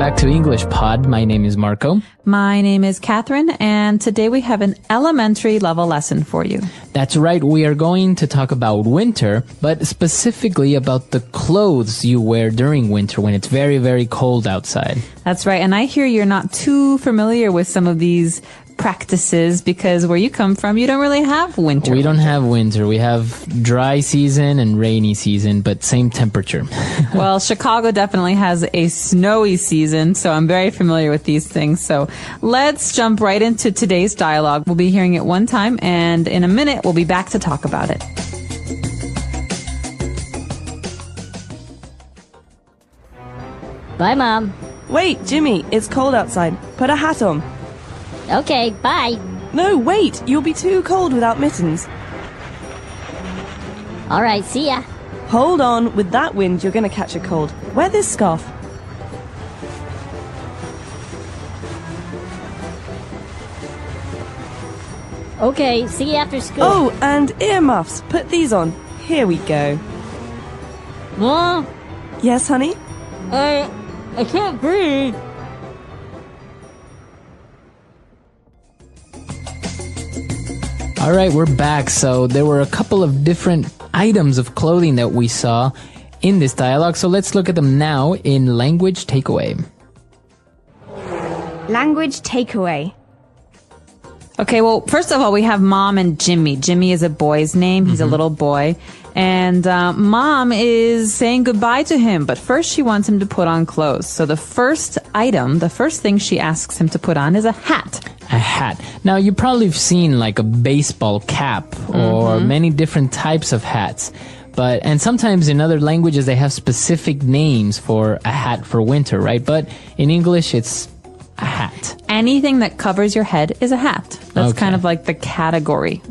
back to English Pod. My name is Marco. My name is Catherine, and today we have an elementary level lesson for you. That's right. We are going to talk about winter, but specifically about the clothes you wear during winter when it's very, very cold outside. That's right. And I hear you're not too familiar with some of these practices because where you come from, you don't really have winter. We don't have winter. We have dry season and rainy season, but same temperature. Well, Chicago definitely has a snowy season, so I'm very familiar with these things. So let's jump right into today's dialogue. We'll be hearing it one time, and in a minute, we'll be back to talk about it. Bye, Mom. Wait, Jimmy, it's cold outside. Put a hat on. Okay, bye. No, wait, you'll be too cold without mittens. All right, see ya. Hold on, with that wind, you're going to catch a cold. Wear this scarf. Okay, see you after school. Oh, and earmuffs. Put these on. Here we go. Mom, Yes, honey? I can't breathe. All right, we're back. So there were a couple of different items of clothing that we saw in this dialogue. So let's look at them now in language takeaway. Language takeaway. Okay, well, first of all, we have Mom and Jimmy. Jimmy is a boy's name. He's a little boy. And Mom is saying goodbye to him, but first she wants him to put on clothes. So the first thing she asks him to put on is a hat. A hat. Now, you probably have seen like a baseball cap or many different types of hats. And sometimes in other languages, they have specific names for a hat for winter, right? But in English, it's a hat. Anything that covers your head is a hat. That's kind of like the category.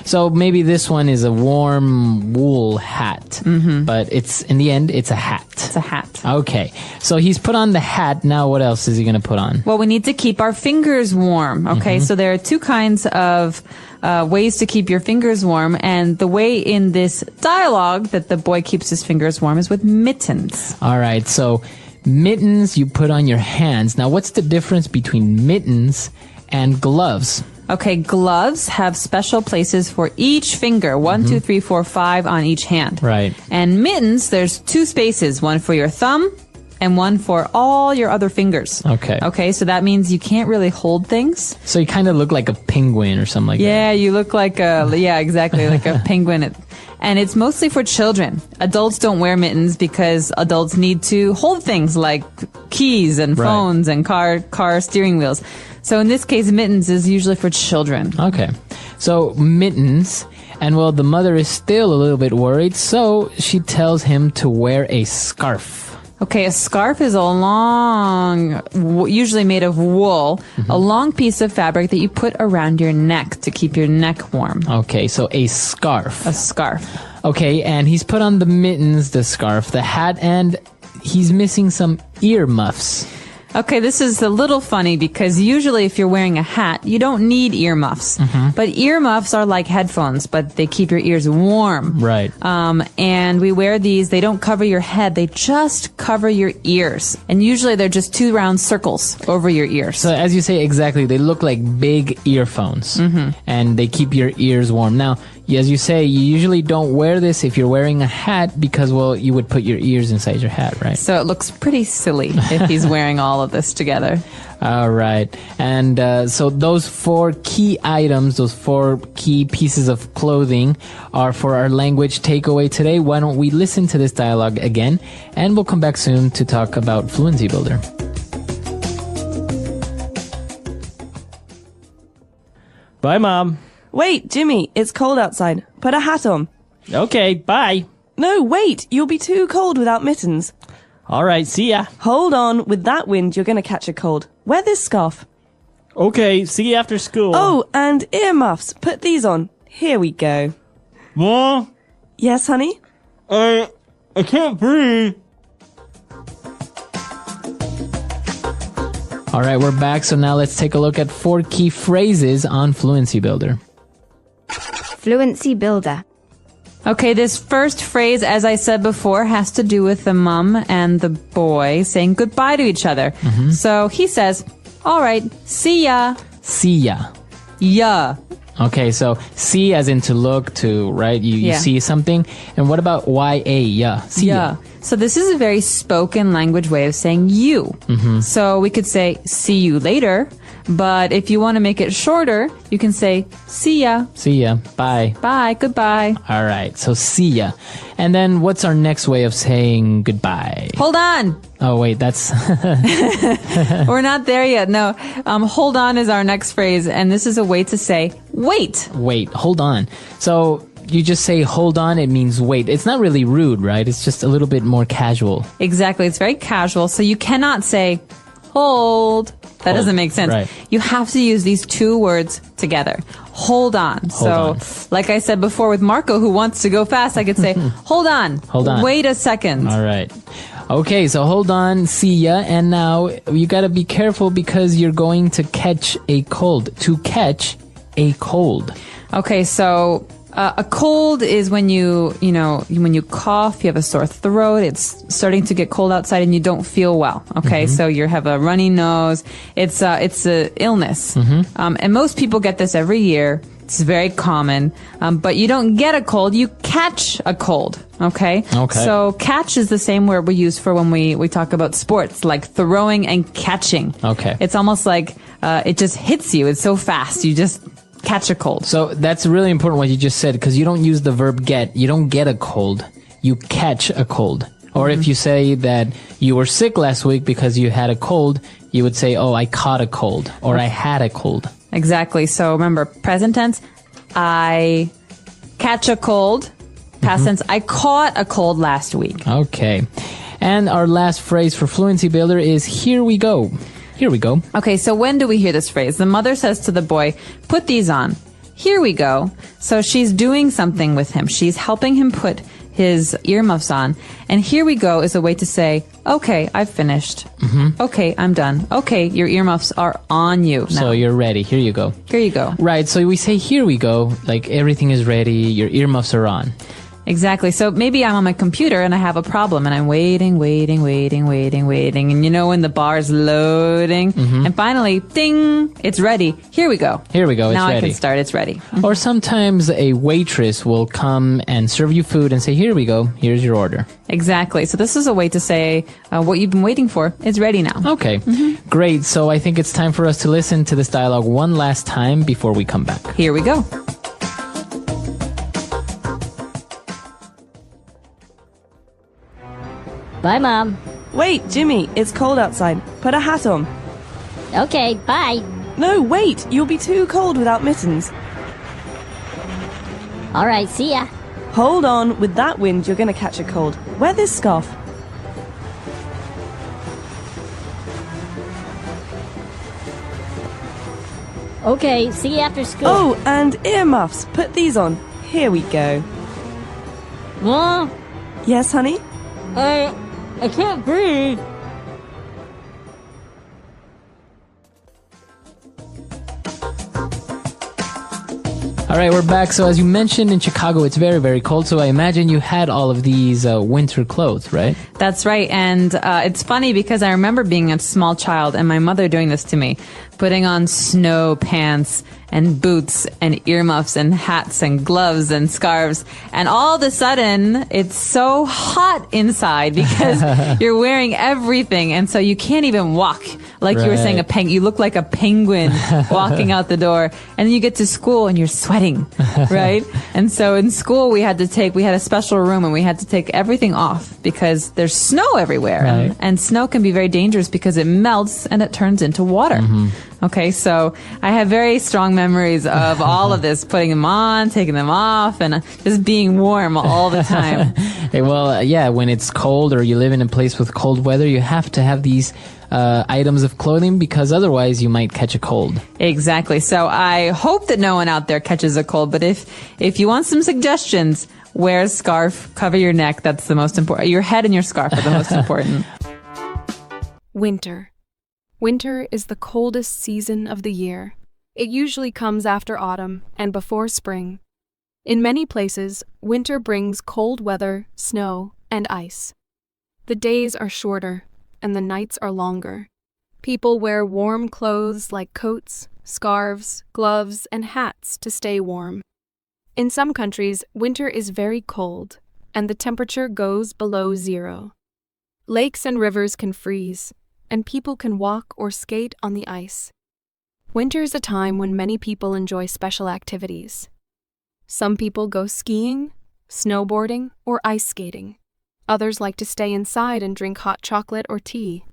So maybe this one is a warm wool hat, but in the end, it's a hat. It's a hat. Okay. So he's put on the hat. Now what else is he going to put on? Well, we need to keep our fingers warm. Okay, so there are two kinds of ways to keep your fingers warm. And the way in this dialogue that the boy keeps his fingers warm is with mittens. All right. So mittens you put on your hands. Now, what's the difference between mittens and gloves? Okay, gloves have special places for each finger. 1, 2, 3, 4, 5 on each hand. Right. And mittens, there's two spaces, one for your thumb and one for all your other fingers. Okay. Okay, so that means you can't really hold things. So you kind of look like a penguin or something like that. Yeah, you look like exactly, like a penguin. And it's mostly for children. Adults don't wear mittens because adults need to hold things like keys and phones and car steering wheels. So in this case, mittens is usually for children. Okay. So mittens, and well, the mother is still a little bit worried, so she tells him to wear a scarf. Okay, a scarf is a long, usually made of wool, a long piece of fabric that you put around your neck to keep your neck warm. Okay, so a scarf. A scarf. Okay, and he's put on the mittens, the scarf, the hat, and he's missing some earmuffs. Okay, this is a little funny because usually if you're wearing a hat, you don't need earmuffs. But earmuffs are like headphones, but they keep your ears warm. Right. And we wear these, they don't cover your head, they just cover your ears. And usually they're just two round circles over your ears. So as you say, exactly, they look like big earphones. And they keep your ears warm. Now, as you say, you usually don't wear this if you're wearing a hat because, well, you would put your ears inside your hat, right? So it looks pretty silly if he's wearing all of this together. All right. And so those 4 key items, those 4 key pieces of clothing are for our language takeaway today. Why don't we listen to this dialogue again, and we'll come back soon to talk about Fluency Builder. Bye, Mom. Wait, Jimmy, it's cold outside. Put a hat on. Okay, bye. No, wait, you'll be too cold without mittens. All right, see ya. Hold on, with that wind, you're going to catch a cold. Wear this scarf. Okay, see you after school. Oh, and earmuffs. Put these on. Here we go. Mom, Yes, honey? I can't breathe. All right, we're back. So now let's take a look at 4 key phrases on Fluency Builder. Fluency builder. Okay, this first phrase, as I said before, has to do with the mom and the boy saying goodbye to each other. So he says, all right, see ya. See ya. Yeah. Okay, so see as in to look, to, right? You Yeah. see something. And what about ya? Yeah. See ya. So this is a very spoken language way of saying you. So we could say, see you later. But if you want to make it shorter, you can say, see ya. See ya. Bye. Bye. Goodbye. All right, so see ya. And then what's our next way of saying goodbye? Hold on. Oh, wait, that's... We're not there yet. No. Hold on is our next phrase. And this is a way to say, wait. Wait, hold on. So you just say hold on, it means wait. It's not really rude, right? It's just a little bit more casual. Exactly. It's very casual. So you cannot say, hold. That doesn't make sense. Right. You have to use these two words together. Hold on. on. Like I said before with Marco, who wants to go fast, I could say, hold on. Hold on. Wait a second. All right. Okay, so hold on, see ya. And now you gotta be careful because you're going to catch a cold. To catch a cold. Okay, so a cold is when when you cough, you have a sore throat, it's starting to get cold outside and you don't feel well. Okay, so you have a runny nose. It's a illness. And most people get this every year. It's very common. But you don't get a cold, you catch a cold. Okay? Okay. So catch is the same word we use for when we talk about sports, like throwing and catching. Okay. It's almost like it just hits you. It's so fast. You just catch a cold. So that's really important what you just said because you don't use the verb get. You don't get a cold. You catch a cold. Or if you say that you were sick last week because you had a cold, you would say, oh, I caught a cold or I had a cold. Exactly. So remember, present tense, I catch a cold. Past tense, I caught a cold last week. Okay. And our last phrase for Fluency Builder is here we go. Here we go. Okay, so when do we hear this phrase? The mother says to the boy, put these on. Here we go. So she's doing something with him. She's helping him put his earmuffs on. And here we go is a way to say, okay, I've finished. Okay, I'm done. Okay, your earmuffs are on you now. So you're ready. Here you go. Here you go. Right. So we say here we go, like everything is ready. Your earmuffs are on. Exactly. So maybe I'm on my computer and I have a problem and I'm waiting. And you know when the bar is loading and finally, ding, it's ready. Here we go. Here we go. It's now ready. I can start. It's ready. Or sometimes a waitress will come and serve you food and say, here we go. Here's your order. Exactly. So this is a way to say what you've been waiting for is ready now. Okay. Great. So I think it's time for us to listen to this dialogue one last time before we come back. Here we go. Bye, Mom. Wait, Jimmy, it's cold outside. Put a hat on. Okay, bye. No, wait, you'll be too cold without mittens. All right, see ya. Hold on, with that wind, you're going to catch a cold. Wear this scarf. Okay, see you after school. Oh, and earmuffs. Put these on. Here we go. Mom, Yes, honey? I can't breathe. All right, we're back. So as you mentioned, in Chicago, it's very, very cold. So I imagine you had all of these winter clothes, right? That's right. And it's funny because I remember being a small child and my mother doing this to me, putting on snow pants and boots and earmuffs and hats and gloves and scarves. And all of a sudden, it's so hot inside because you're wearing everything. And so you can't even walk. Like you were saying, you look like a penguin walking out the door. And then you get to school and you're sweating, right? And so in school, we had a special room and we had to take everything off because there's snow everywhere. Right. And snow can be very dangerous because it melts and it turns into water. Okay, so I have very strong memories of all of this, putting them on, taking them off, and just being warm all the time. Hey, well, yeah, when it's cold or you live in a place with cold weather, you have to have these items of clothing because otherwise you might catch a cold. Exactly. So I hope that no one out there catches a cold, but if you want some suggestions, wear a scarf, cover your neck. That's the most important. Your head and your scarf are the most important. Winter. Winter is the coldest season of the year. It usually comes after autumn and before spring. In many places, winter brings cold weather, snow, and ice. The days are shorter, and the nights are longer. People wear warm clothes like coats, scarves, gloves, and hats to stay warm. In some countries, winter is very cold, and the temperature goes below zero. Lakes and rivers can freeze, and people can walk or skate on the ice. Winter is a time when many people enjoy special activities. Some people go skiing, snowboarding, or ice skating. Others like to stay inside and drink hot chocolate or tea.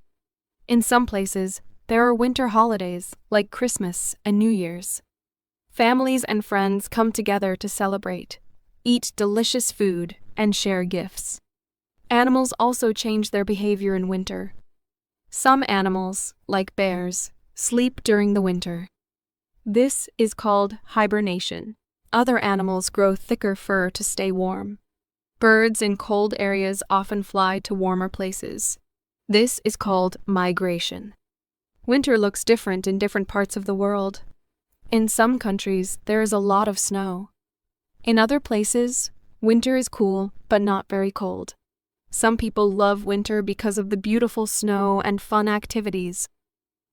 In some places, there are winter holidays like Christmas and New Year's. Families and friends come together to celebrate, eat delicious food, and share gifts. Animals also change their behavior in winter. Some animals, like bears, sleep during the winter. This is called hibernation. Other animals grow thicker fur to stay warm. Birds in cold areas often fly to warmer places. This is called migration. Winter looks different in different parts of the world. In some countries, there is a lot of snow. In other places, winter is cool but not very cold. Some people love winter because of the beautiful snow and fun activities.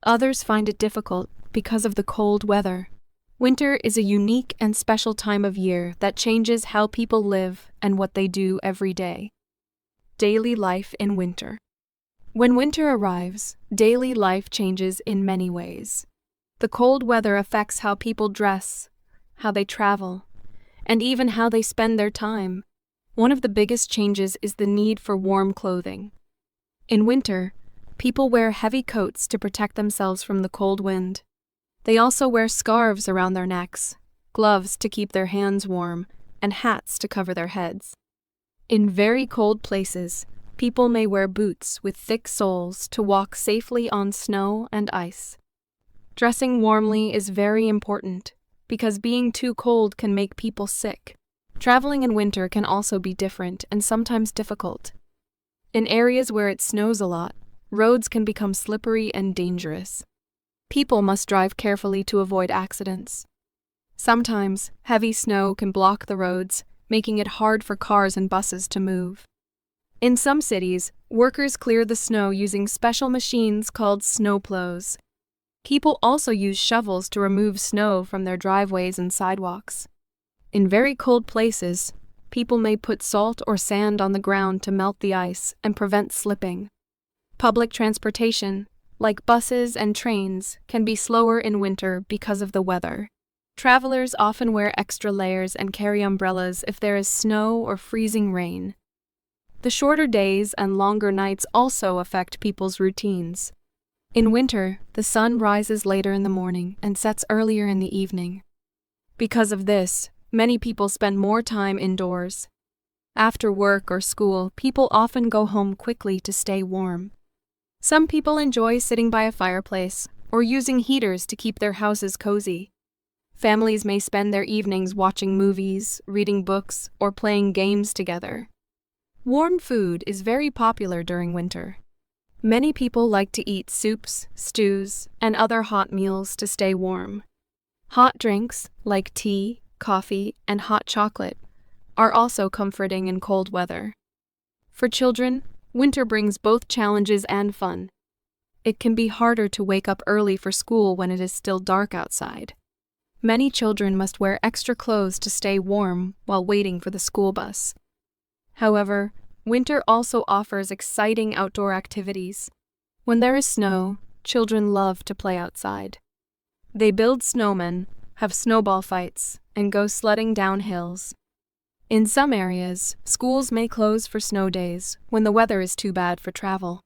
Others find it difficult because of the cold weather. Winter is a unique and special time of year that changes how people live and what they do every day. Daily life in winter. When winter arrives, daily life changes in many ways. The cold weather affects how people dress, how they travel, and even how they spend their time. One of the biggest changes is the need for warm clothing. In winter, people wear heavy coats to protect themselves from the cold wind. They also wear scarves around their necks, gloves to keep their hands warm, and hats to cover their heads. In very cold places, people may wear boots with thick soles to walk safely on snow and ice. Dressing warmly is very important because being too cold can make people sick. Traveling in winter can also be different and sometimes difficult. In areas where it snows a lot, roads can become slippery and dangerous. People must drive carefully to avoid accidents. Sometimes, heavy snow can block the roads, making it hard for cars and buses to move. In some cities, workers clear the snow using special machines called snowplows. People also use shovels to remove snow from their driveways and sidewalks. In very cold places, people may put salt or sand on the ground to melt the ice and prevent slipping. Public transportation, like buses and trains, can be slower in winter because of the weather. Travelers often wear extra layers and carry umbrellas if there is snow or freezing rain. The shorter days and longer nights also affect people's routines. In winter, the sun rises later in the morning and sets earlier in the evening. Because of this, many people spend more time indoors. After work or school, people often go home quickly to stay warm. Some people enjoy sitting by a fireplace or using heaters to keep their houses cozy. Families may spend their evenings watching movies, reading books, or playing games together. Warm food is very popular during winter. Many people like to eat soups, stews, and other hot meals to stay warm. Hot drinks, like tea, coffee, and hot chocolate, are also comforting in cold weather. For children, winter brings both challenges and fun. It can be harder to wake up early for school when it is still dark outside. Many children must wear extra clothes to stay warm while waiting for the school bus. However, winter also offers exciting outdoor activities. When there is snow, children love to play outside. They build snowmen, have snowball fights, and go sledding down hills. In some areas, schools may close for snow days when the weather is too bad for travel.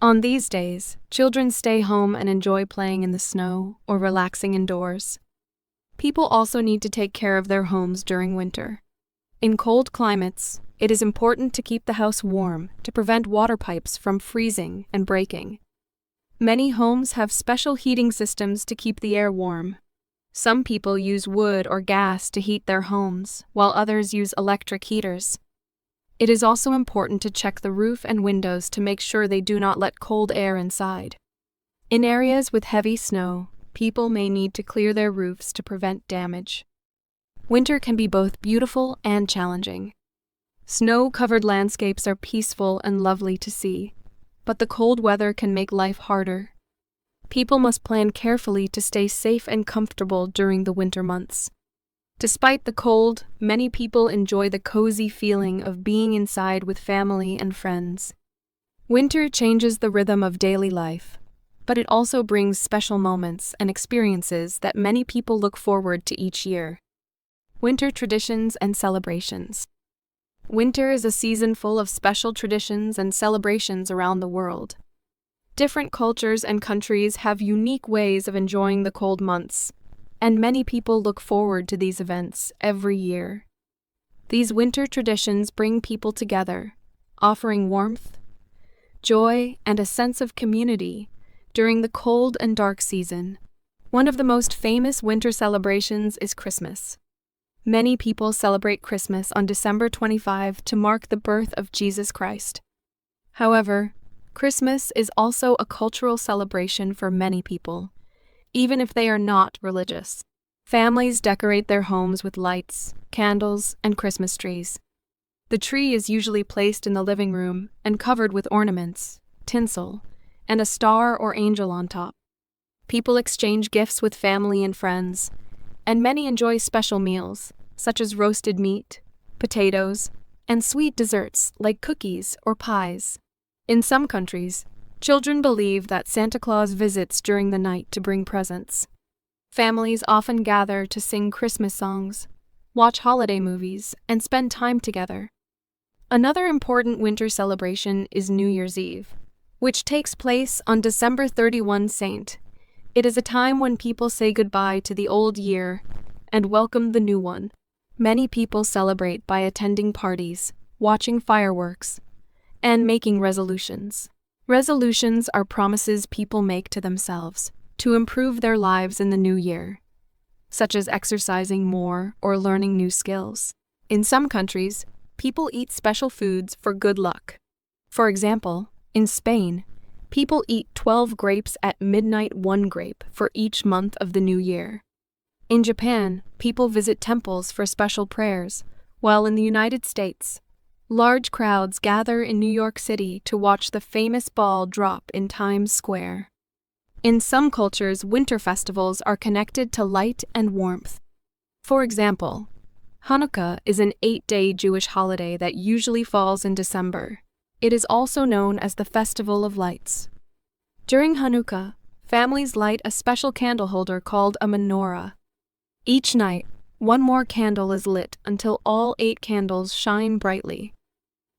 On these days, children stay home and enjoy playing in the snow or relaxing indoors. People also need to take care of their homes during winter. In cold climates, it is important to keep the house warm to prevent water pipes from freezing and breaking. Many homes have special heating systems to keep the air warm. Some people use wood or gas to heat their homes, while others use electric heaters. It is also important to check the roof and windows to make sure they do not let cold air inside. In areas with heavy snow, people may need to clear their roofs to prevent damage. Winter can be both beautiful and challenging. Snow-covered landscapes are peaceful and lovely to see, but the cold weather can make life harder. People must plan carefully to stay safe and comfortable during the winter months. Despite the cold, many people enjoy the cozy feeling of being inside with family and friends. Winter changes the rhythm of daily life, but it also brings special moments and experiences that many people look forward to each year. Winter traditions and celebrations. Winter is a season full of special traditions and celebrations around the world. Different cultures and countries have unique ways of enjoying the cold months, and many people look forward to these events every year. These winter traditions bring people together, offering warmth, joy, and a sense of community during the cold and dark season. One of the most famous winter celebrations is Christmas. Many people celebrate Christmas on December 25 to mark the birth of Jesus Christ. However, Christmas is also a cultural celebration for many people, even if they are not religious. Families decorate their homes with lights, candles, and Christmas trees. The tree is usually placed in the living room and covered with ornaments, tinsel, and a star or angel on top. People exchange gifts with family and friends, and many enjoy special meals, such as roasted meat, potatoes, and sweet desserts like cookies or pies. In some countries, children believe that Santa Claus visits during the night to bring presents. Families often gather to sing Christmas songs, watch holiday movies, and spend time together. Another important winter celebration is New Year's Eve, which takes place on December 31 Saint. It is a time when people say goodbye to the old year and welcome the new one. Many people celebrate by attending parties, watching fireworks, and making resolutions. Resolutions are promises people make to themselves to improve their lives in the new year, such as exercising more or learning new skills. In some countries, people eat special foods for good luck. For example, in Spain, people eat 12 grapes at midnight, 1 grape for each month of the new year. In Japan, people visit temples for special prayers, while in the United States, large crowds gather in New York City to watch the famous ball drop in Times Square. In some cultures, winter festivals are connected to light and warmth. For example, Hanukkah is an 8-day Jewish holiday that usually falls in December. It is also known as the Festival of Lights. During Hanukkah, families light a special candle holder called a menorah. Each night, one more candle is lit until all 8 candles shine brightly.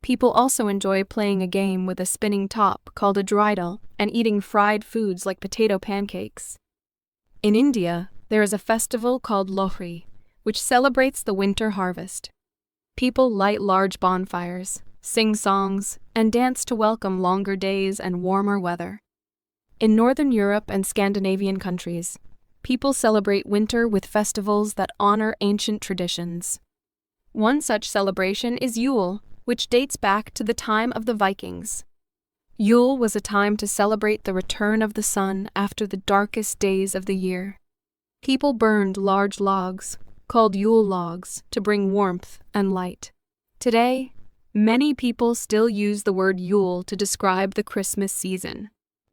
People also enjoy playing a game with a spinning top called a dreidel and eating fried foods like potato pancakes. In India, there is a festival called Lohri, which celebrates the winter harvest. People light large bonfires, sing songs, and dance to welcome longer days and warmer weather. In Northern Europe and Scandinavian countries, people celebrate winter with festivals that honor ancient traditions. One such celebration is Yule, which dates back to the time of the Vikings. Yule was a time to celebrate the return of the sun after the darkest days of the year. People burned large logs, called Yule logs, to bring warmth and light. Today, many people still use the word Yule to describe the Christmas season.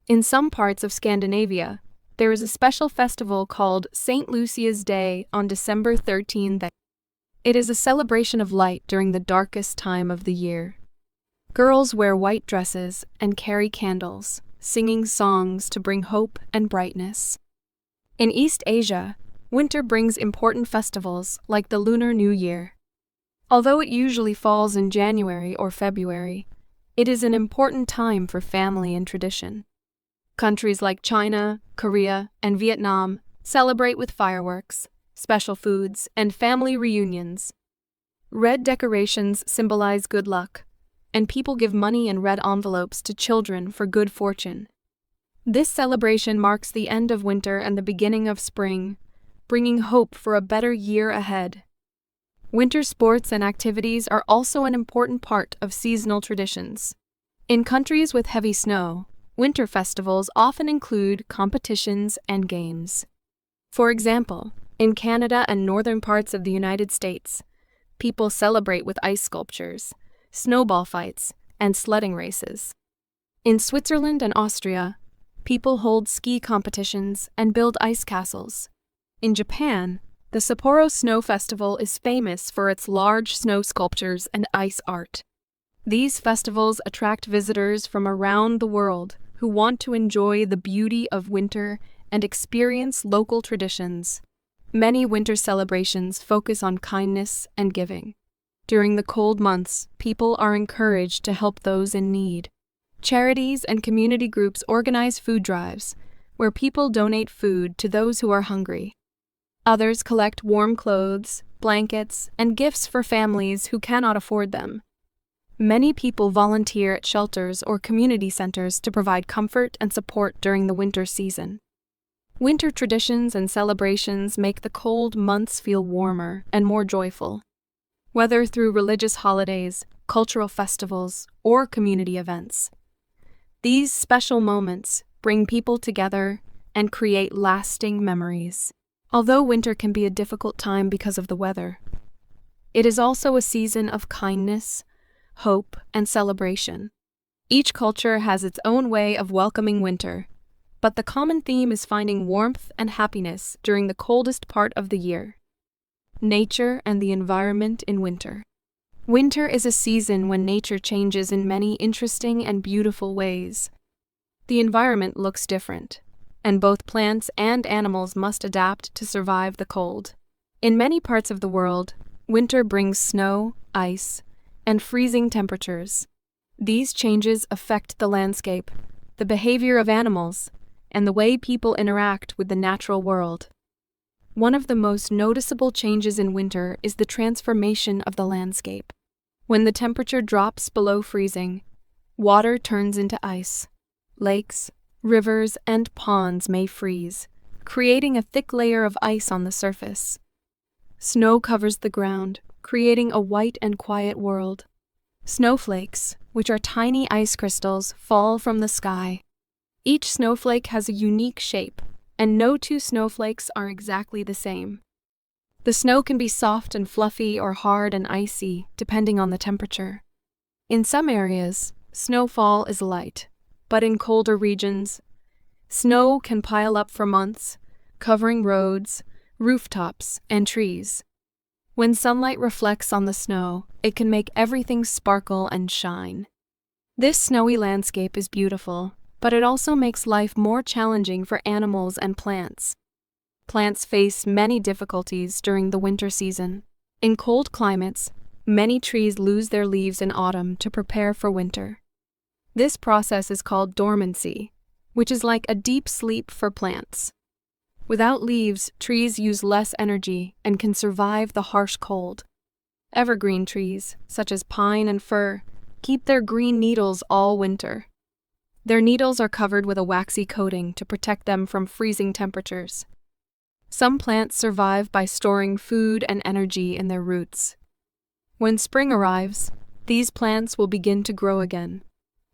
In some parts of Scandinavia, there is a special festival called St. Lucia's Day on December 13th. It is a celebration of light during the darkest time of the year. Girls wear white dresses and carry candles, singing songs to bring hope and brightness. In East Asia, winter brings important festivals like the Lunar New Year. Although it usually falls in January or February, it is an important time for family and tradition. Countries like China, Korea, and Vietnam celebrate with fireworks, special foods, and family reunions. Red decorations symbolize good luck, and people give money in red envelopes to children for good fortune. This celebration marks the end of winter and the beginning of spring, bringing hope for a better year ahead. Winter sports and activities are also an important part of seasonal traditions. In countries with heavy snow, winter festivals often include competitions and games. For example, In Canada and northern parts of the United States, people celebrate with ice sculptures, snowball fights, and sledding races. In Switzerland and Austria, people hold ski competitions and build ice castles. In Japan, the Sapporo Snow Festival is famous for its large snow sculptures and ice art. These festivals attract visitors from around the world who want to enjoy the beauty of winter and experience local traditions. Many winter celebrations focus on kindness and giving. During the cold months, people are encouraged to help those in need. Charities and community groups organize food drives, where people donate food to those who are hungry. Others collect warm clothes, blankets, and gifts for families who cannot afford them. Many people volunteer at shelters or community centers to provide comfort and support during the winter season. Winter traditions and celebrations make the cold months feel warmer and more joyful. Whether through religious holidays, cultural festivals, or community events, these special moments bring people together and create lasting memories. Although winter can be a difficult time because of the weather, it is also a season of kindness, hope, and celebration. Each culture has its own way of welcoming winter, but the common theme is finding warmth and happiness during the coldest part of the year. Nature and the environment in winter. Winter is a season when nature changes in many interesting and beautiful ways. The environment looks different, and both plants and animals must adapt to survive the cold. In many parts of the world, winter brings snow, ice, and freezing temperatures. These changes affect the landscape, the behavior of animals, and the way people interact with the natural world. One of the most noticeable changes in winter is the transformation of the landscape. When the temperature drops below freezing, water turns into ice. Lakes, rivers, and ponds may freeze, creating a thick layer of ice on the surface. Snow covers the ground, creating a white and quiet world. Snowflakes, which are tiny ice crystals, fall from the sky. Each snowflake has a unique shape, and no two snowflakes are exactly the same. The snow can be soft and fluffy or hard and icy, depending on the temperature. In some areas, snowfall is light, but in colder regions, snow can pile up for months, covering roads, rooftops, and trees. When sunlight reflects on the snow, it can make everything sparkle and shine. This snowy landscape is beautiful, but it also makes life more challenging for animals and plants. Plants face many difficulties during the winter season. In cold climates, many trees lose their leaves in autumn to prepare for winter. This process is called dormancy, which is like a deep sleep for plants. Without leaves, trees use less energy and can survive the harsh cold. Evergreen trees, such as pine and fir, keep their green needles all winter. Their needles are covered with a waxy coating to protect them from freezing temperatures. Some plants survive by storing food and energy in their roots. When spring arrives, these plants will begin to grow again.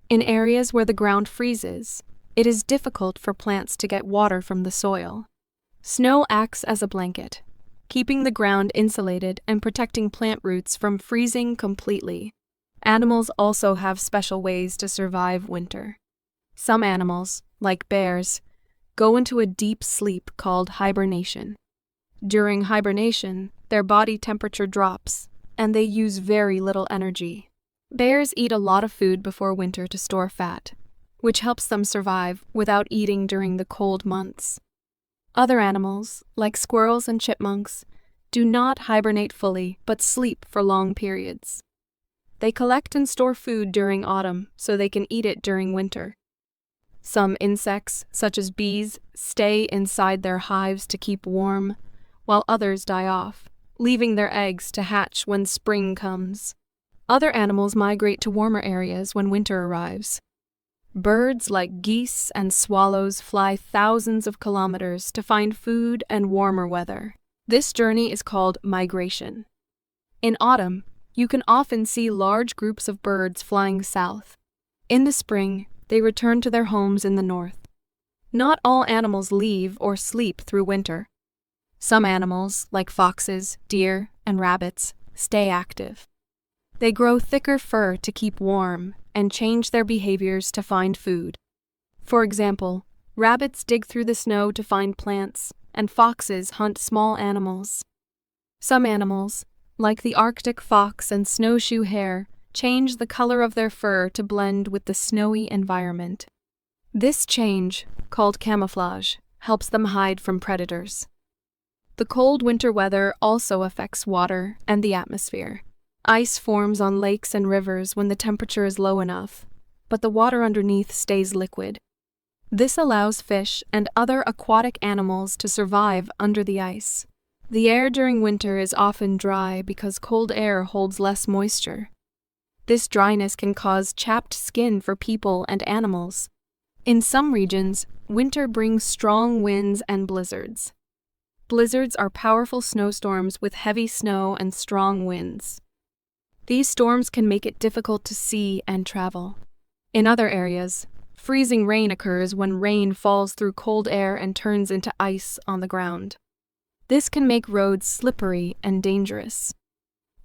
In areas where the ground freezes, it is difficult for plants to get water from the soil. Snow acts as a blanket, keeping the ground insulated and protecting plant roots from freezing completely. Animals also have special ways to survive winter. Some animals, like bears, go into a deep sleep called hibernation. During hibernation, their body temperature drops, and they use very little energy. Bears eat a lot of food before winter to store fat, which helps them survive without eating during the cold months. Other animals, like squirrels and chipmunks, do not hibernate fully but sleep for long periods. They collect and store food during autumn so they can eat it during winter. Some insects, such as bees, stay inside their hives to keep warm, while others die off, leaving their eggs to hatch when spring comes. Other animals migrate to warmer areas when winter arrives. Birds like geese and swallows fly thousands of kilometers to find food and warmer weather. This journey is called migration. In autumn, you can often see large groups of birds flying south. In the spring, they return to their homes in the north. Not all animals leave or sleep through winter. Some animals, like foxes, deer, and rabbits, stay active. They grow thicker fur to keep warm and change their behaviors to find food. For example, rabbits dig through the snow to find plants, and foxes hunt small animals. Some animals, like the Arctic fox and snowshoe hare, change the color of their fur to blend with the snowy environment. This change, called camouflage, helps them hide from predators. The cold winter weather also affects water and the atmosphere. Ice forms on lakes and rivers when the temperature is low enough, but the water underneath stays liquid. This allows fish and other aquatic animals to survive under the ice. The air during winter is often dry because cold air holds less moisture. This dryness can cause chapped skin for people and animals. In some regions, winter brings strong winds and blizzards. Blizzards are powerful snowstorms with heavy snow and strong winds. These storms can make it difficult to see and travel. In other areas, freezing rain occurs when rain falls through cold air and turns into ice on the ground. This can make roads slippery and dangerous.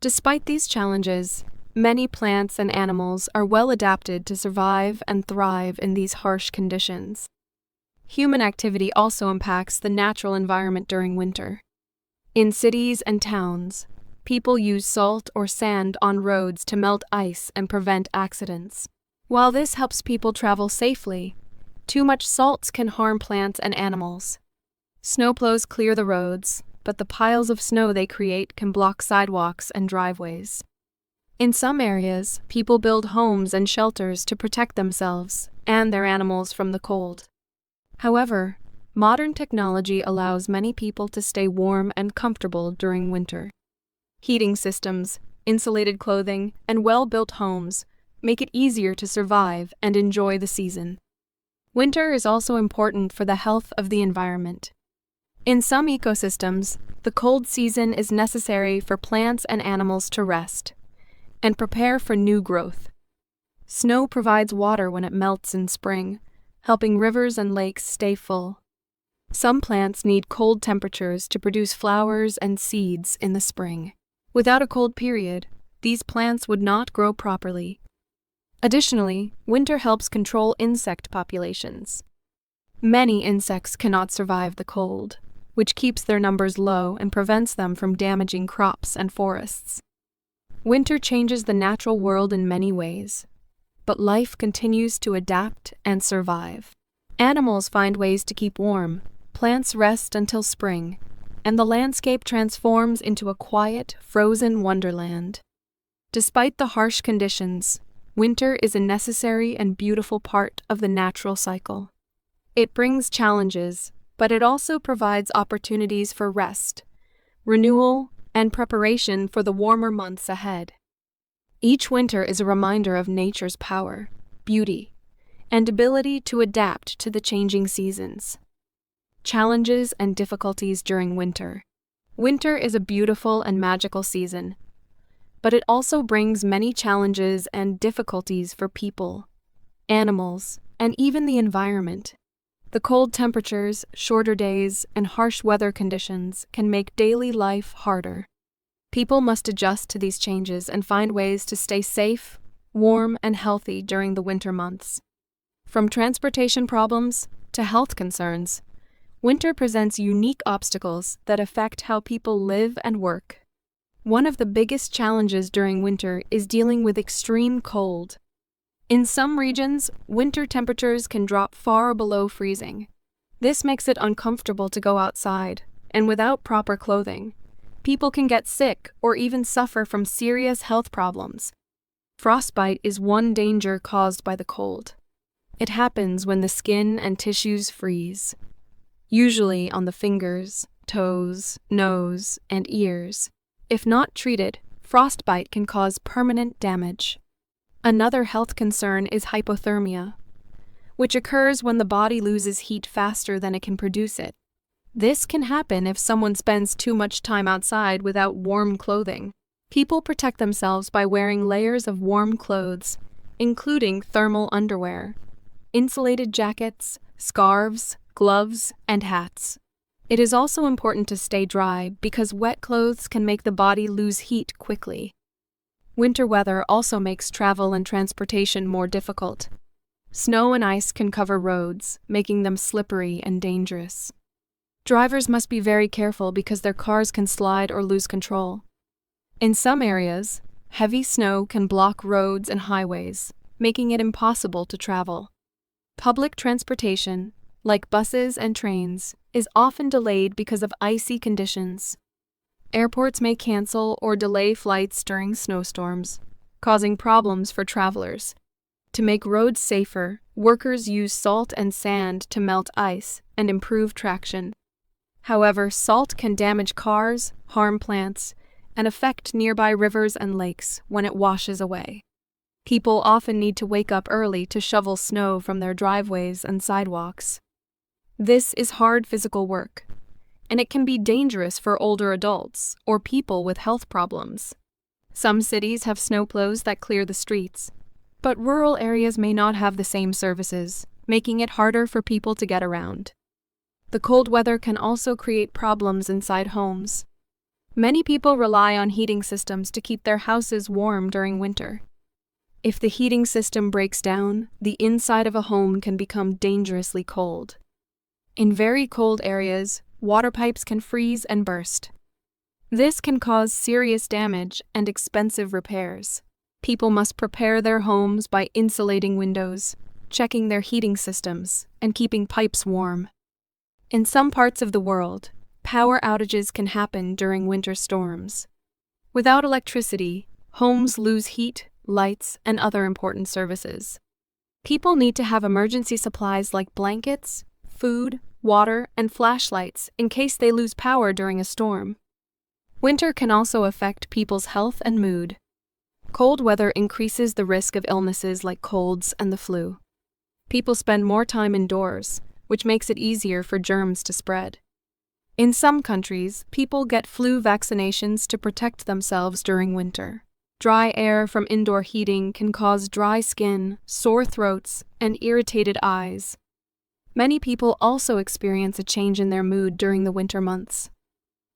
Despite these challenges, many plants and animals are well adapted to survive and thrive in these harsh conditions. Human activity also impacts the natural environment during winter. In cities and towns, people use salt or sand on roads to melt ice and prevent accidents. While this helps people travel safely, too much salt can harm plants and animals. Snowplows clear the roads, but the piles of snow they create can block sidewalks and driveways. In some areas, people build homes and shelters to protect themselves and their animals from the cold. However, modern technology allows many people to stay warm and comfortable during winter. Heating systems, insulated clothing, and well-built homes make it easier to survive and enjoy the season. Winter is also important for the health of the environment. In some ecosystems, the cold season is necessary for plants and animals to rest and prepare for new growth. Snow provides water when it melts in spring, helping rivers and lakes stay full. Some plants need cold temperatures to produce flowers and seeds in the spring. Without a cold period, these plants would not grow properly. Additionally, winter helps control insect populations. Many insects cannot survive the cold, which keeps their numbers low and prevents them from damaging crops and forests. Winter changes the natural world in many ways, but life continues to adapt and survive. Animals find ways to keep warm, plants rest until spring, and the landscape transforms into a quiet, frozen wonderland. Despite the harsh conditions, winter is a necessary and beautiful part of the natural cycle. It brings challenges, but it also provides opportunities for rest, renewal, and preparation for the warmer months ahead. Each winter is a reminder of nature's power, beauty, and ability to adapt to the changing seasons. Challenges and difficulties during winter. Winter is a beautiful and magical season, but it also brings many challenges and difficulties for people, animals, and even the environment. The cold temperatures, shorter days, and harsh weather conditions can make daily life harder. People must adjust to these changes and find ways to stay safe, warm, and healthy during the winter months. From transportation problems to health concerns, winter presents unique obstacles that affect how people live and work. One of the biggest challenges during winter is dealing with extreme cold. In some regions, winter temperatures can drop far below freezing. This makes it uncomfortable to go outside, and without proper clothing, people can get sick or even suffer from serious health problems. Frostbite is one danger caused by the cold. It happens when the skin and tissues freeze, usually on the fingers, toes, nose, and ears. If not treated, frostbite can cause permanent damage. Another health concern is hypothermia, which occurs when the body loses heat faster than it can produce it. This can happen if someone spends too much time outside without warm clothing. People protect themselves by wearing layers of warm clothes, including thermal underwear, insulated jackets, scarves, gloves, and hats. It is also important to stay dry because wet clothes can make the body lose heat quickly. Winter weather also makes travel and transportation more difficult. Snow and ice can cover roads, making them slippery and dangerous. Drivers must be very careful because their cars can slide or lose control. In some areas, heavy snow can block roads and highways, making it impossible to travel. Public transportation, like buses and trains, is often delayed because of icy conditions. Airports may cancel or delay flights during snowstorms, causing problems for travelers. To make roads safer, workers use salt and sand to melt ice and improve traction. However, salt can damage cars, harm plants, and affect nearby rivers and lakes when it washes away. People often need to wake up early to shovel snow from their driveways and sidewalks. This is hard physical work, and it can be dangerous for older adults or people with health problems. Some cities have snowplows that clear the streets, but rural areas may not have the same services, making it harder for people to get around. The cold weather can also create problems inside homes. Many people rely on heating systems to keep their houses warm during winter. If the heating system breaks down, the inside of a home can become dangerously cold. In very cold areas, water pipes can freeze and burst. This can cause serious damage and expensive repairs. People must prepare their homes by insulating windows, checking their heating systems, and keeping pipes warm. In some parts of the world, power outages can happen during winter storms. Without electricity, homes lose heat, lights, and other important services. People need to have emergency supplies like blankets, food, water, and flashlights in case they lose power during a storm. Winter can also affect people's health and mood. Cold weather increases the risk of illnesses like colds and the flu. People spend more time indoors, which makes it easier for germs to spread. In some countries, people get flu vaccinations to protect themselves during winter. Dry air from indoor heating can cause dry skin, sore throats, and irritated eyes. Many people also experience a change in their mood during the winter months.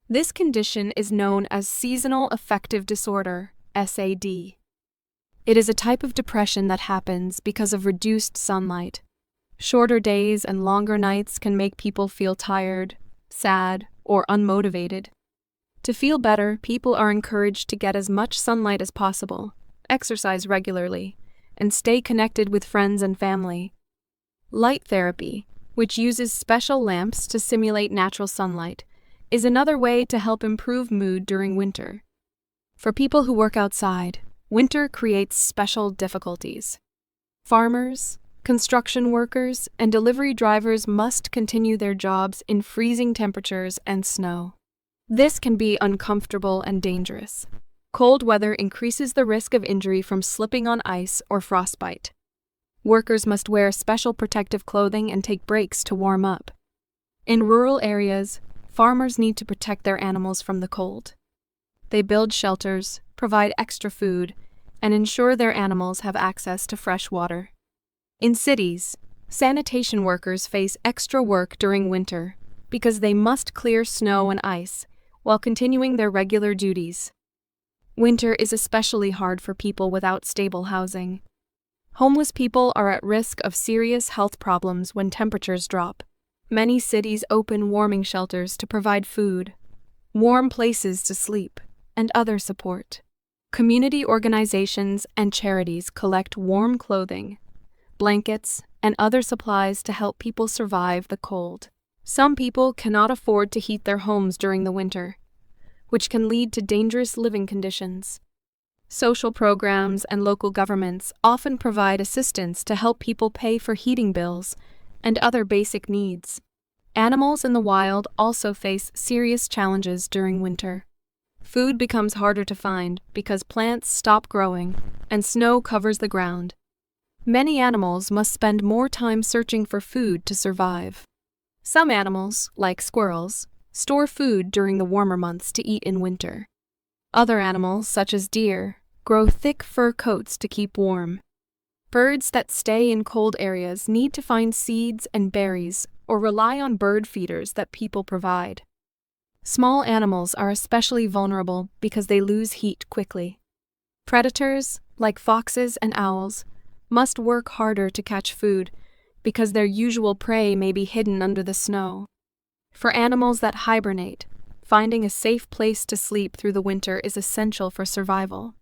This condition is known as seasonal affective disorder, SAD. It is a type of depression that happens because of reduced sunlight. Shorter days and longer nights can make people feel tired, sad, or unmotivated. To feel better, people are encouraged to get as much sunlight as possible, exercise regularly, and stay connected with friends and family. Light therapy, which uses special lamps to simulate natural sunlight, is another way to help improve mood during winter. For people who work outside, winter creates special difficulties. Farmers, construction workers, and delivery drivers must continue their jobs in freezing temperatures and snow. This can be uncomfortable and dangerous. Cold weather increases the risk of injury from slipping on ice or frostbite. Workers must wear special protective clothing and take breaks to warm up. In rural areas, farmers need to protect their animals from the cold. They build shelters, provide extra food, and ensure their animals have access to fresh water. In cities, sanitation workers face extra work during winter because they must clear snow and ice while continuing their regular duties. Winter is especially hard for people without stable housing. Homeless people are at risk of serious health problems when temperatures drop. Many cities open warming shelters to provide food, warm places to sleep, and other support. Community organizations and charities collect warm clothing, blankets, and other supplies to help people survive the cold. Some people cannot afford to heat their homes during the winter, which can lead to dangerous living conditions. Social programs and local governments often provide assistance to help people pay for heating bills and other basic needs. Animals in the wild also face serious challenges during winter. Food becomes harder to find because plants stop growing and snow covers the ground. Many animals must spend more time searching for food to survive. Some animals, like squirrels, store food during the warmer months to eat in winter. Other animals, such as deer, grow thick fur coats to keep warm. Birds that stay in cold areas need to find seeds and berries or rely on bird feeders that people provide. Small animals are especially vulnerable because they lose heat quickly. Predators, like foxes and owls, must work harder to catch food because their usual prey may be hidden under the snow. For animals that hibernate, finding a safe place to sleep through the winter is essential for survival.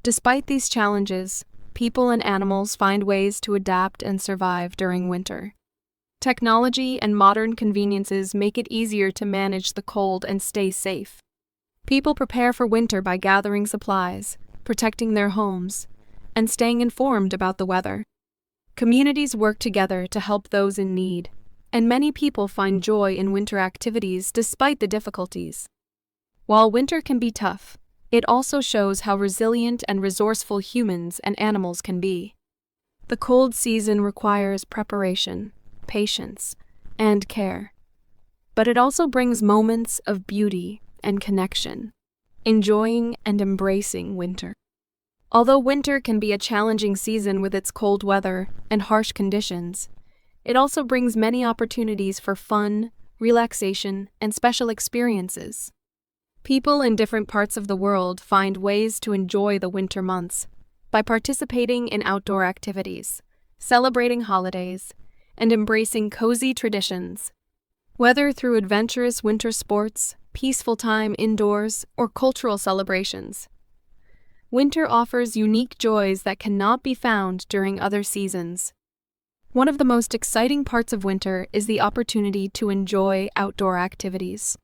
Despite these challenges, people and animals find ways to adapt and survive during winter. Technology and modern conveniences make it easier to manage the cold and stay safe. People prepare for winter by gathering supplies, protecting their homes, and staying informed about the weather. Communities work together to help those in need, and many people find joy in winter activities despite the difficulties. While winter can be tough, it also shows how resilient and resourceful humans and animals can be. The cold season requires preparation, patience, and care. But it also brings moments of beauty and connection, enjoying and embracing winter. Although winter can be a challenging season with its cold weather and harsh conditions, it also brings many opportunities for fun, relaxation, and special experiences. People in different parts of the world find ways to enjoy the winter months by participating in outdoor activities, celebrating holidays, and embracing cozy traditions. Whether through adventurous winter sports, peaceful time indoors, or cultural celebrations, winter offers unique joys that cannot be found during other seasons. One of the most exciting parts of winter is the opportunity to enjoy outdoor activities.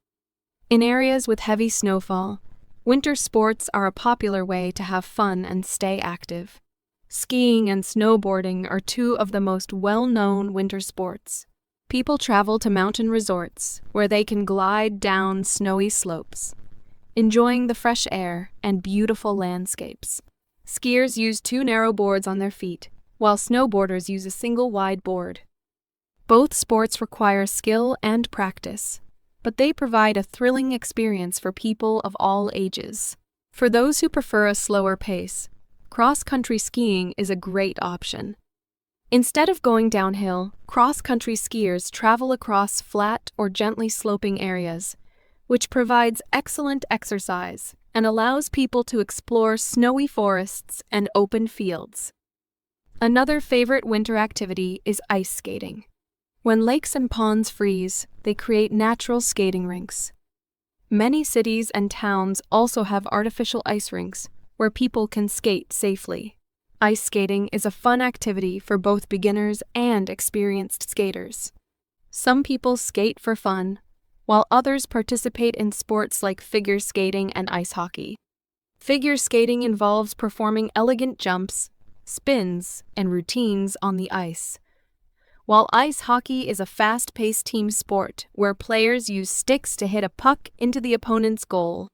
In areas with heavy snowfall, winter sports are a popular way to have fun and stay active. Skiing and snowboarding are two of the most well-known winter sports. People travel to mountain resorts where they can glide down snowy slopes, enjoying the fresh air and beautiful landscapes. Skiers use two narrow boards on their feet, while snowboarders use a single wide board. Both sports require skill and practice, but they provide a thrilling experience for people of all ages. For those who prefer a slower pace, cross-country skiing is a great option. Instead of going downhill, cross-country skiers travel across flat or gently sloping areas, which provides excellent exercise and allows people to explore snowy forests and open fields. Another favorite winter activity is ice skating. When lakes and ponds freeze, they create natural skating rinks. Many cities and towns also have artificial ice rinks where people can skate safely. Ice skating is a fun activity for both beginners and experienced skaters. Some people skate for fun, while others participate in sports like figure skating and ice hockey. Figure skating involves performing elegant jumps, spins, and routines on the ice, while ice hockey is a fast-paced team sport where players use sticks to hit a puck into the opponent's goal.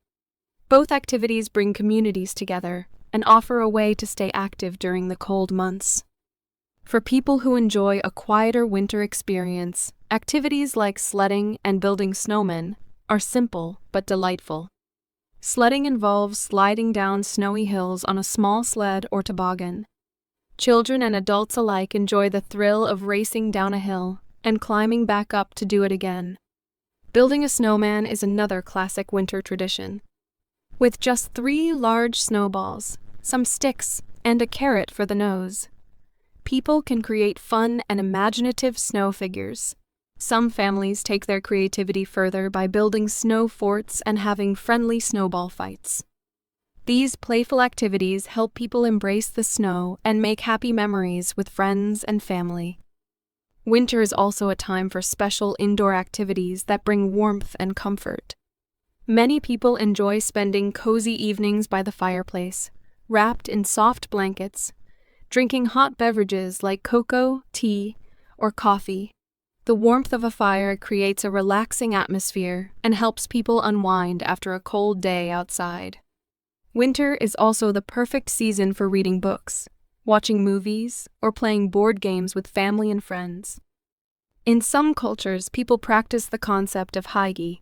Both activities bring communities together and offer a way to stay active during the cold months. For people who enjoy a quieter winter experience, activities like sledding and building snowmen are simple but delightful. Sledding involves sliding down snowy hills on a small sled or toboggan. Children and adults alike enjoy the thrill of racing down a hill and climbing back up to do it again. Building a snowman is another classic winter tradition. With just 3 large snowballs, some sticks, and a carrot for the nose, people can create fun and imaginative snow figures. Some families take their creativity further by building snow forts and having friendly snowball fights. These playful activities help people embrace the snow and make happy memories with friends and family. Winter is also a time for special indoor activities that bring warmth and comfort. Many people enjoy spending cozy evenings by the fireplace, wrapped in soft blankets, drinking hot beverages like cocoa, tea, or coffee. The warmth of a fire creates a relaxing atmosphere and helps people unwind after a cold day outside. Winter is also the perfect season for reading books, watching movies, or playing board games with family and friends. In some cultures, people practice the concept of hygge,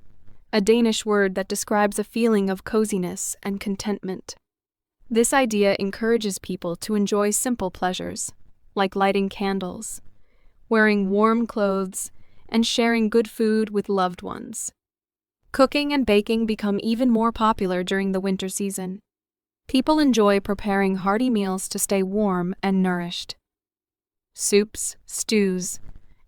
a Danish word that describes a feeling of coziness and contentment. This idea encourages people to enjoy simple pleasures, like lighting candles, wearing warm clothes, and sharing good food with loved ones. Cooking and baking become even more popular during the winter season. People enjoy preparing hearty meals to stay warm and nourished. Soups, stews,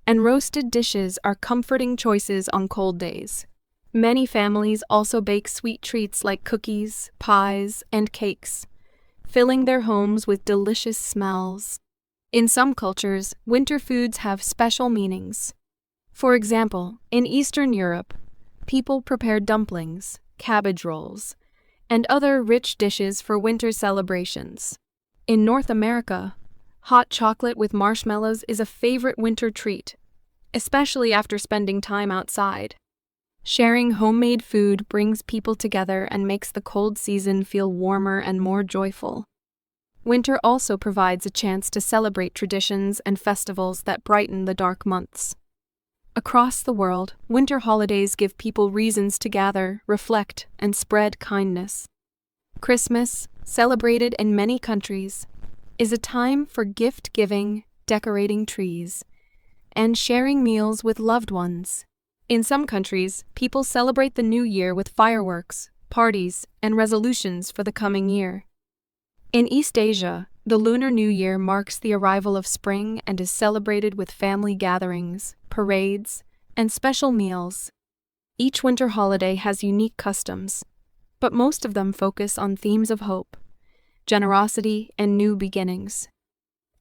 and roasted dishes are comforting choices on cold days. Many families also bake sweet treats like cookies, pies, and cakes, filling their homes with delicious smells. In some cultures, winter foods have special meanings. For example, in Eastern Europe, people prepare dumplings, cabbage rolls, and other rich dishes for winter celebrations. In North America, hot chocolate with marshmallows is a favorite winter treat, especially after spending time outside. Sharing homemade food brings people together and makes the cold season feel warmer and more joyful. Winter also provides a chance to celebrate traditions and festivals that brighten the dark months. Across the world, winter holidays give people reasons to gather, reflect, and spread kindness. Christmas, celebrated in many countries, is a time for gift-giving, decorating trees, and sharing meals with loved ones. In some countries, people celebrate the new year with fireworks, parties, and resolutions for the coming year. In East Asia, the Lunar New Year marks the arrival of spring and is celebrated with family gatherings, parades, and special meals. Each winter holiday has unique customs, but most of them focus on themes of hope, generosity, and new beginnings.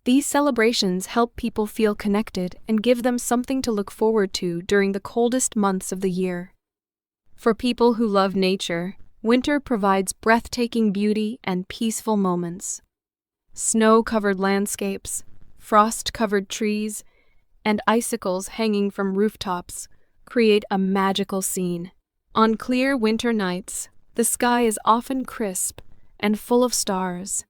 These celebrations help people feel connected and give them something to look forward to during the coldest months of the year. For people who love nature, winter provides breathtaking beauty and peaceful moments. Snow-covered landscapes, frost-covered trees, and icicles hanging from rooftops create a magical scene. On clear winter nights, the sky is often crisp and full of stars.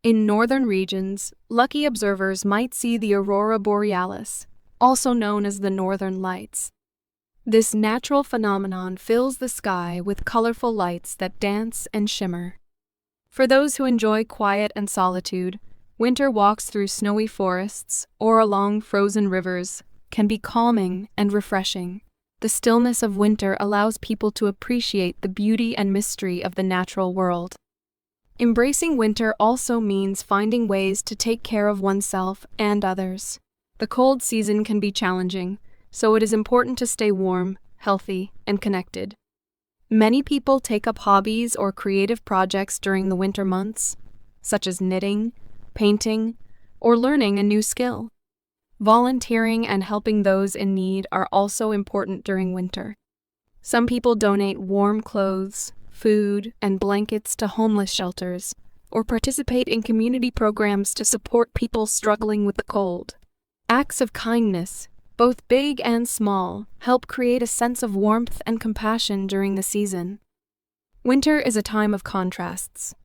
In northern regions, lucky observers might see the aurora borealis, also known as the northern lights. This natural phenomenon fills the sky with colorful lights that dance and shimmer. For those who enjoy quiet and solitude, winter walks through snowy forests or along frozen rivers can be calming and refreshing. The stillness of winter allows people to appreciate the beauty and mystery of the natural world. Embracing winter also means finding ways to take care of oneself and others. The cold season can be challenging, so it is important to stay warm, healthy, and connected. Many people take up hobbies or creative projects during the winter months, such as knitting, painting, or learning a new skill. Volunteering and helping those in need are also important during winter. Some people donate warm clothes, food, and blankets to homeless shelters, or participate in community programs to support people struggling with the cold. Acts of kindness, both big and small, help create a sense of warmth and compassion during the season. Winter is a time of contrasts.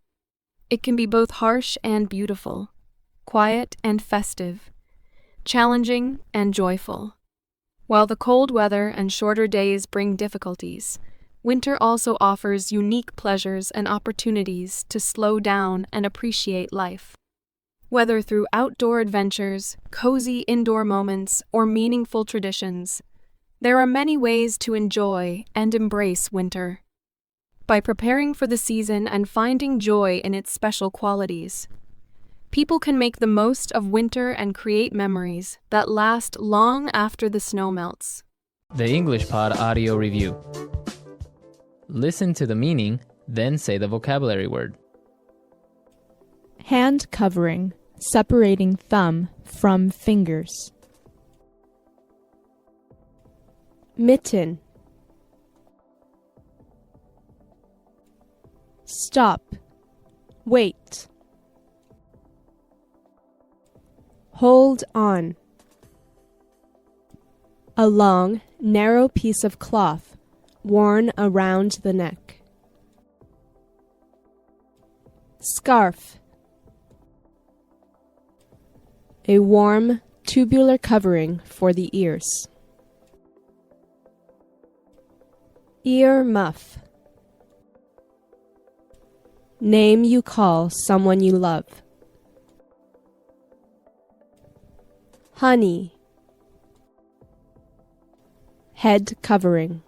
It can be both harsh and beautiful, quiet and festive, challenging and joyful. While the cold weather and shorter days bring difficulties, winter also offers unique pleasures and opportunities to slow down and appreciate life. Whether through outdoor adventures, cozy indoor moments, or meaningful traditions, there are many ways to enjoy and embrace winter. By preparing for the season and finding joy in its special qualities, people can make the most of winter and create memories that last long after the snow melts. The English Pod Audio Review. Listen to the meaning, then say the vocabulary word. Hand covering, separating thumb from fingers. Mitten. Stop. Wait. Hold on. A long, narrow piece of cloth worn around the neck. Scarf. A warm, tubular covering for the ears. Ear muff. Name you call someone you love. Honey. Head covering.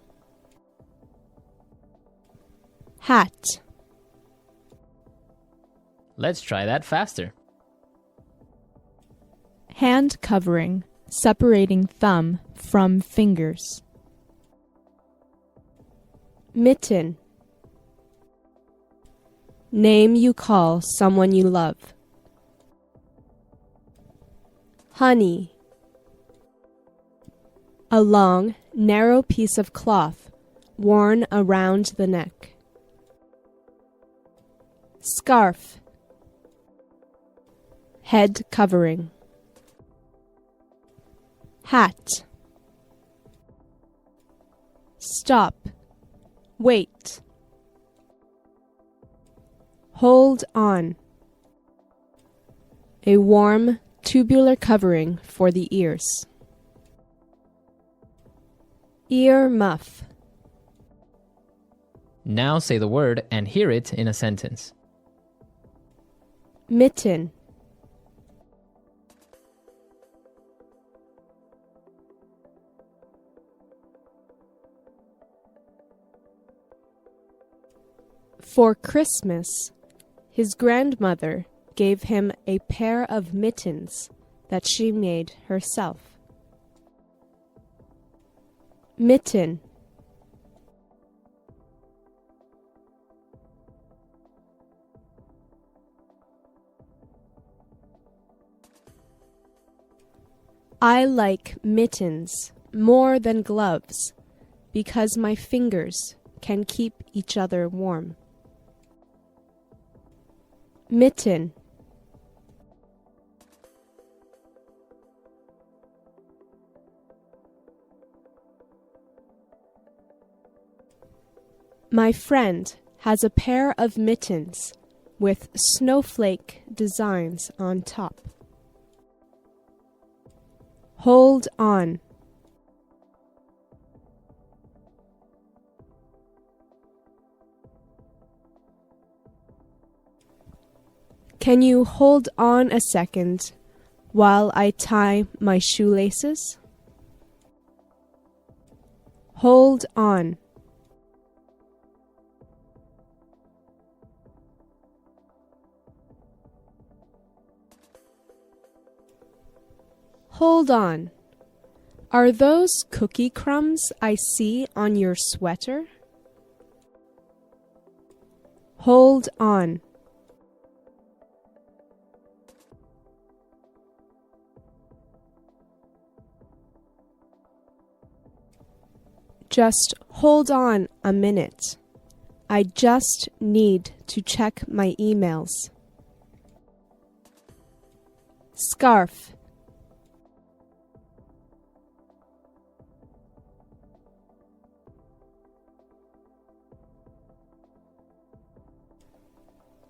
Hat. Let's try that faster. Hand covering, separating thumb from fingers. Mitten. Name you call someone you love. Honey. A long, narrow piece of cloth worn around the neck. Scarf. Head covering. Hat. Stop. Wait. Hold on. A warm, tubular covering for the ears. Ear muff. Now say the word and hear it in a sentence. Mitten. For Christmas, his grandmother gave him a pair of mittens that she made herself. Mitten. I like mittens more than gloves because my fingers can keep each other warm. Mitten. My friend has a pair of mittens with snowflake designs on top. Hold on. Can you hold on a second while I tie my shoelaces? Hold on. Hold on. Are those cookie crumbs I see on your sweater? Hold on. Just hold on a minute. I just need to check my emails. Scarf.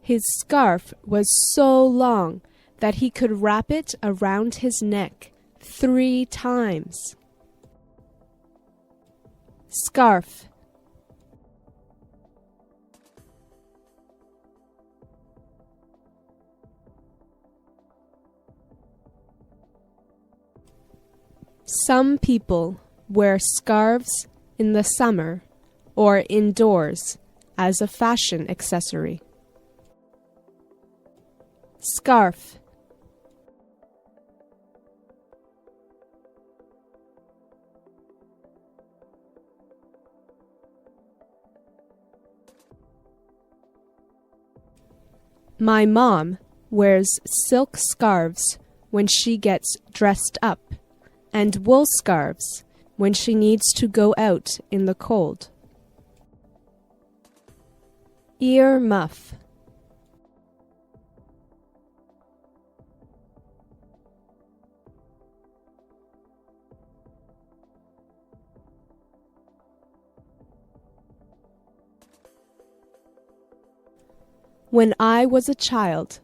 His scarf was so long that he could wrap it around his neck 3 times. Scarf. Some people wear scarves in the summer or indoors as a fashion accessory. Scarf. My mom wears silk scarves when she gets dressed up, and wool scarves when she needs to go out in the cold. Ear muff. When I was a child,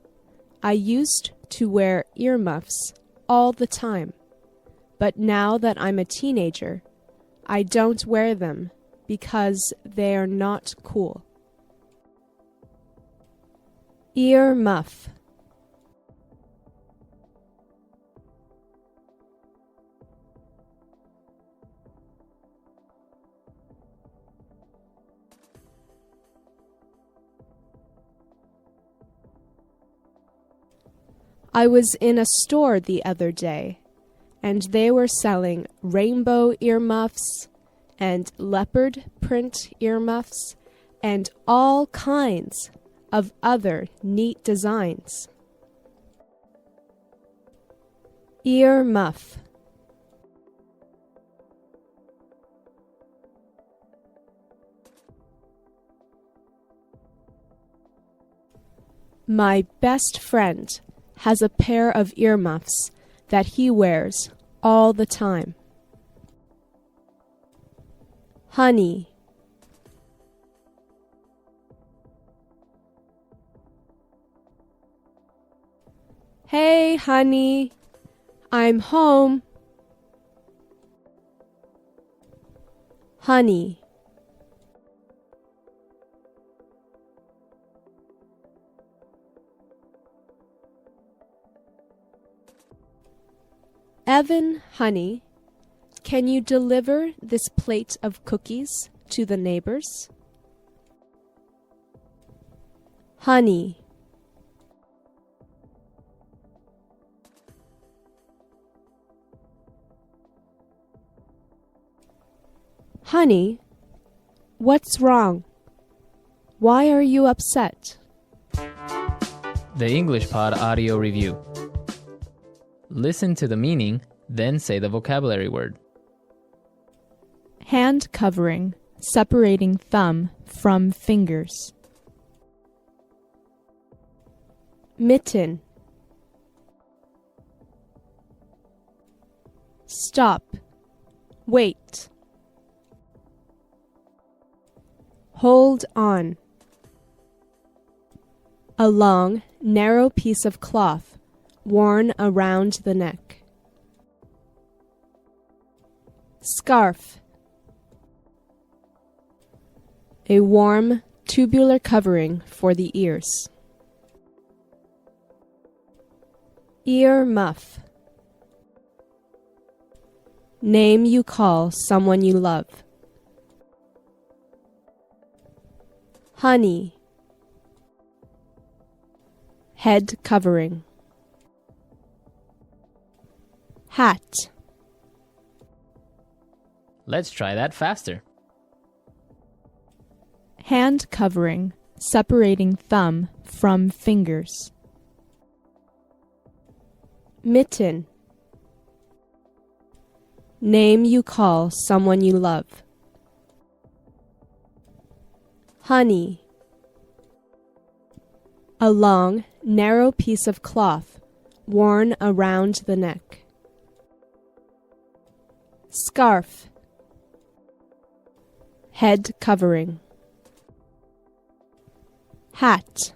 I used to wear earmuffs all the time. But now that I'm a teenager, I don't wear them because they are not cool. Ear muff. I was in a store the other day, and they were selling rainbow earmuffs and leopard print earmuffs and all kinds of other neat designs. Earmuff. My best friend has a pair of earmuffs that he wears all the time. Honey. Hey, honey, I'm home. Honey. Evan, honey, can you deliver this plate of cookies to the neighbors? Honey. Honey, what's wrong? Why are you upset? The English Pod Audio Review. Listen to the meaning, then say the vocabulary word. Hand covering, separating thumb from fingers. Mitten. Stop. Wait. Hold on. A long, narrow piece of cloth worn around the neck. Scarf. A warm, tubular covering for the ears. Ear muff. Name you call someone you love. Honey. Head covering. Hat. Let's try that faster. Hand covering, separating thumb from fingers. Mitten. Name you call someone you love. Honey. A long, narrow piece of cloth worn around the neck. Scarf. Head covering. Hat.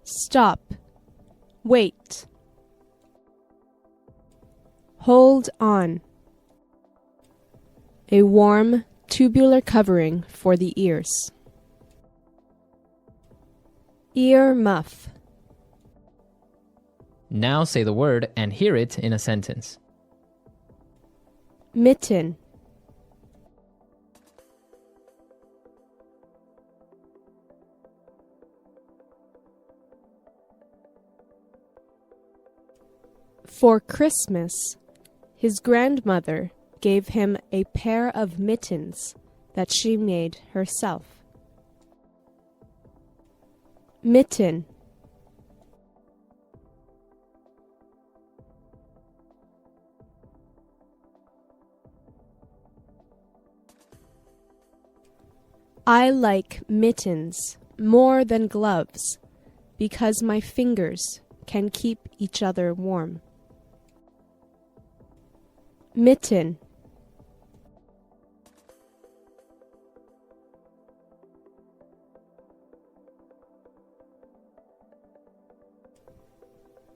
Stop. Wait. Hold on. A warm, tubular covering for the ears. Ear muff. Now say the word and hear it in a sentence. Mitten. For Christmas, his grandmother gave him a pair of mittens that she made herself. Mitten. I like mittens more than gloves because my fingers can keep each other warm. Mitten.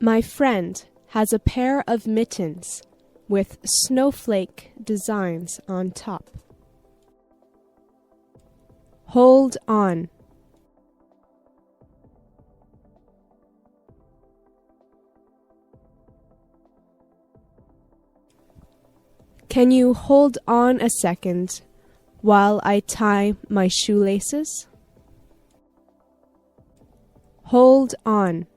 My friend has a pair of mittens with snowflake designs on top. Hold on. Can you hold on a second while I tie my shoelaces? Hold on.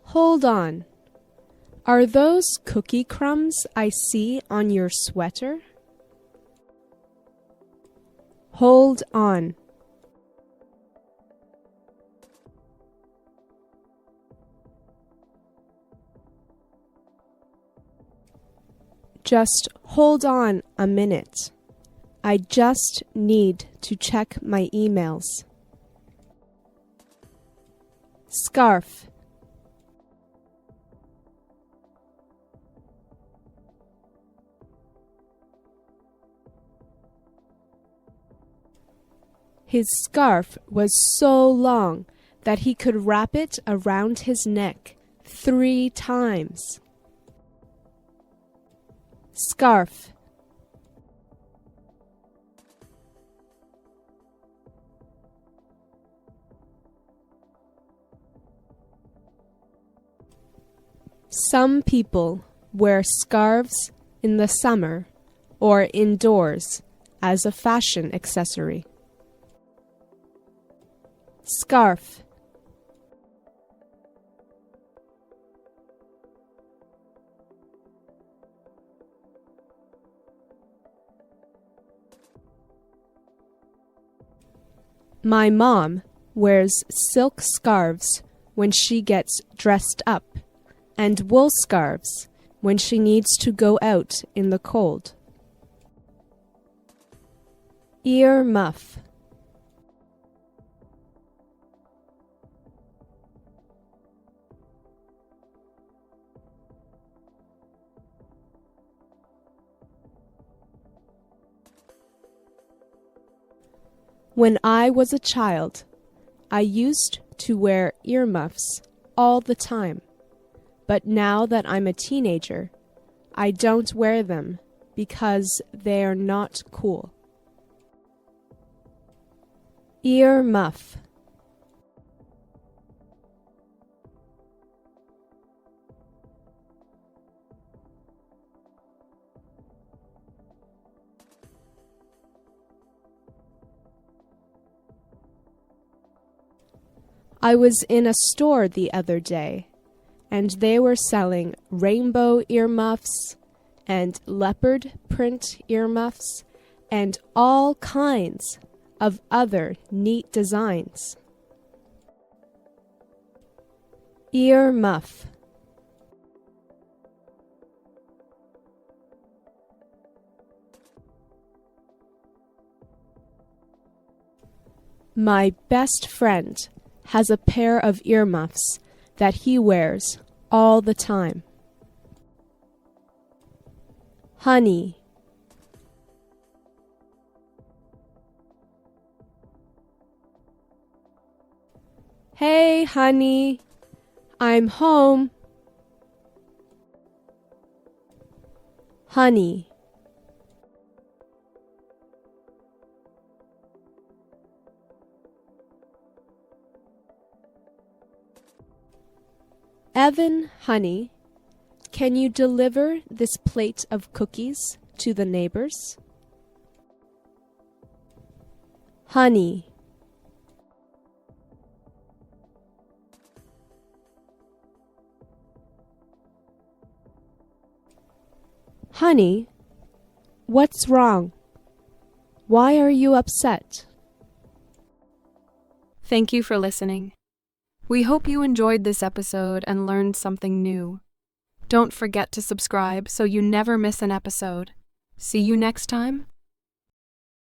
Hold on. Are those cookie crumbs I see on your sweater? Hold on. Just hold on a minute. I just need to check my emails. Scarf. His scarf was so long that he could wrap it around his neck 3 times. Scarf. Some people wear scarves in the summer or indoors as a fashion accessory. Scarf. My mom wears silk scarves when she gets dressed up, and wool scarves when she needs to go out in the cold. Ear muff. When I was a child, I used to wear earmuffs all the time. But now that I'm a teenager, I don't wear them because they're not cool. Ear muff. I was in a store the other day, and they were selling rainbow earmuffs and leopard print earmuffs and all kinds of other neat designs. Ear muff. My best friend has a pair of earmuffs that he wears all the time. Honey. Hey, honey, I'm home. Honey. Evan, honey, can you deliver this plate of cookies to the neighbors? Honey. Honey, what's wrong? Why are you upset? Thank you for listening. We hope you enjoyed this episode and learned something new. Don't forget to subscribe so you never miss an episode. See you next time.